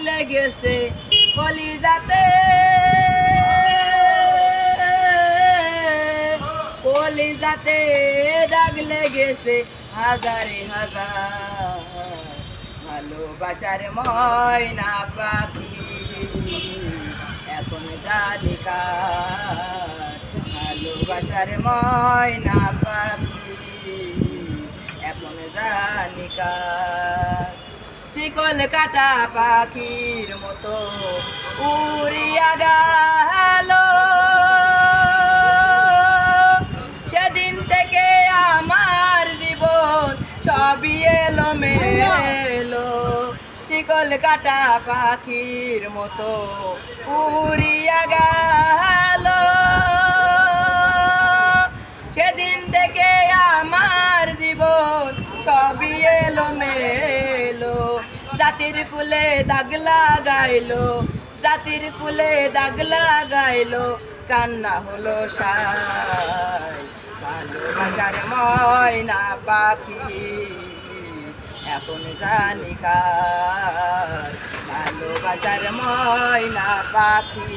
লেগেছে কলিজাতে, কলিজাতে দাগ লেগেছে হাজারে হাজার। ভালোবাসার ময়না পাখি এখন জানি কার, ভালোবাসার ময়না পাখি এখন জানি কার। শিকল কাটা পাখির মতো উড়িয়া গেল, সেদিন থেকে আমার জীবন সবই এলো মেলো। শিকল কাটা পাখির মতো উড়িয়া গেল, সেদিন থেকে আমার জীবন সবই এলো মেলো। জাতির কুলে দাগ লাগাইলো, জাতির কুলে দাগ লাগাইলো, কান্না হলো সাই। ভালোবাসার ময়না পাখি এখন জানি কার, ভালোবাসার ময়না পাখি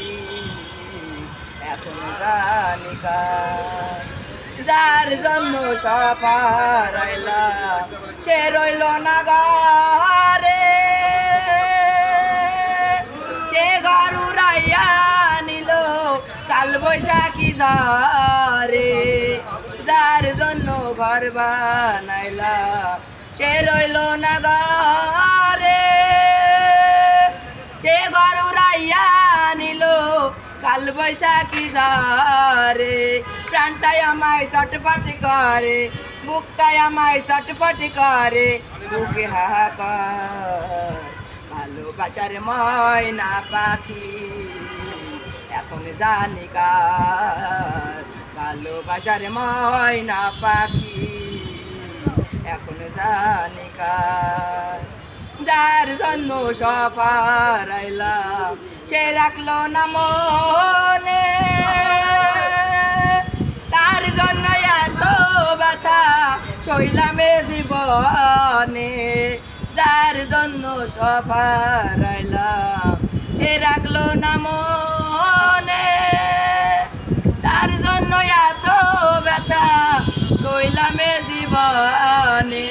এখন জানি কার। যার জন্য সফর আইলাম সে রইল না ঘরে, সে ঘর উড়াইয়া নিল কাল বৈশাখী ঝড়ে। যার জন্য ঘর বানাইলাম সে রইল না ঘরে, সে ঘর উড়াইয়া নিল কাল বৈশাখী ঝড়ে। প্রাণটাই আমায় চটপটি করে, বুকটাই আমায় চটপটি করে, বুকে হাহাকার। ভালোবাসার ময়না পাখি এখন জানি কার, ভালোবাসার ময়না পাখি এখন জানি কার। যার জন্য সফর আইলাম সে রাখলো না মনে, তার জন্য এত ব্যথা সইলামে জীবনে। যার জন্য সফর আইলাম সে রাখলো না মনে, তার জন্য এত ব্যথা সইলামে জীবনে।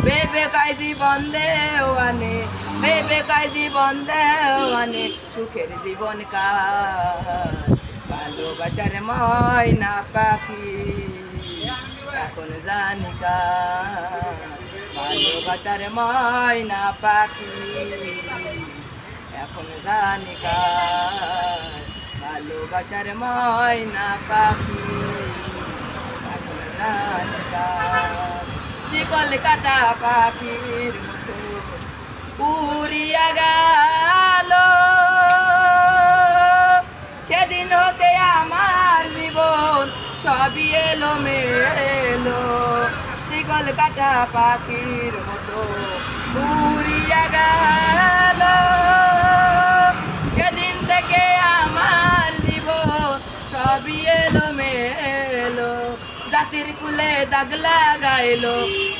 ভেবে কাই জীবন দেওয়ানে, ভেবে কাই জীবন দেওয়ানে, সুখের জীবন কার। ভালোবাসার ময়না পাখি এখন জানি কার, ভালোবাসার ময়না পাখি এখন জানি কার, ভালোবাসার ময়না পাখি এখন জানি কার। শিকল কাটা পাখির মতো উড়িয়া গেল, সেদিন হতে আমার জীবন সবই এলো মেলো। শিকল কাটা পাখির মতো উড়িয়া গেল, সেদিন থেকে আমার জীবন সবই এলো মেলো। জাতির কুলে দাগ লাগাইলো,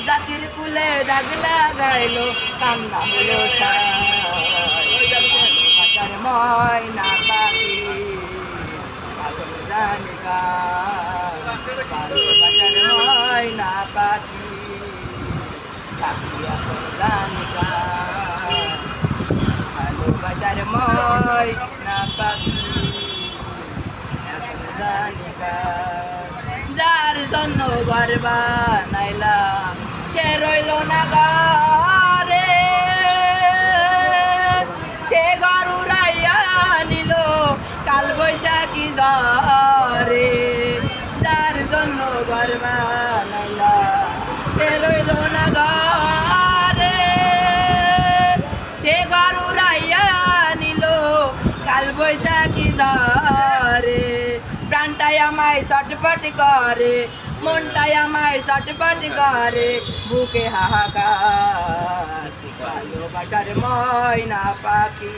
জাতির কুলে দাগ লাগাইলো, কান্না হলো সাই। ভালোবাসার ময়না পাখি এখন জানি কার, ভালোবাসার ময়না পাখি পাখি এখন জানি কার, ভালোবাসার ময়না পাখি এখন জানি কার। যার জন্য ঘর বানাইলাম সে রইল না ঘরে, সে ঘর উড়াইয়া নিল কাল বৈশাখী ঝড়ে। যার জন্য ঘর বানাইলাম সে রইল না ঘরে, সে ঘর উড়াইয়া নিল কাল বৈশাখী ঝড়ে। প্রাণটাই আমায় চটপটি করে, মনটাই আমায় চটপটি করে, বুকে হাহাকার। ভালোবাসার ময়না পাখি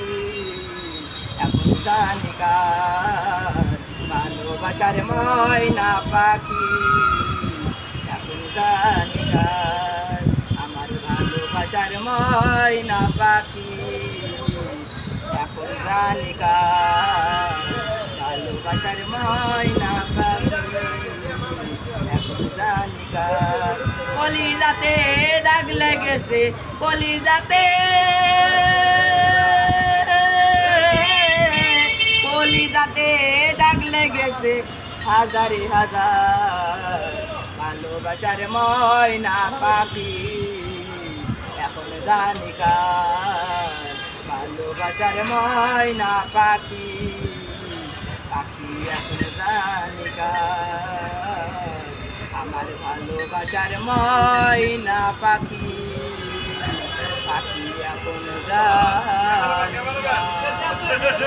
এখন জানি কার, ভালোবাসার ময়না পাখি এখন জানি কার। আমার ভালোবাসার ময়না পাখি জানি কার ভালোবাসার ময়না পাখি এখন জানি কার কলিজাতে দাগ লেগেছে কলিজাতে কলিজাতে দাগ লেগেছে হাজারে হাজার ভালোবাসার ময়না পাখি এখন জানি কার ভালোবাসার ময়না পাখি পাখি এখন জানি কার আমার ভালোবাসার ময়না পাখি পাখি এখন জানি কার।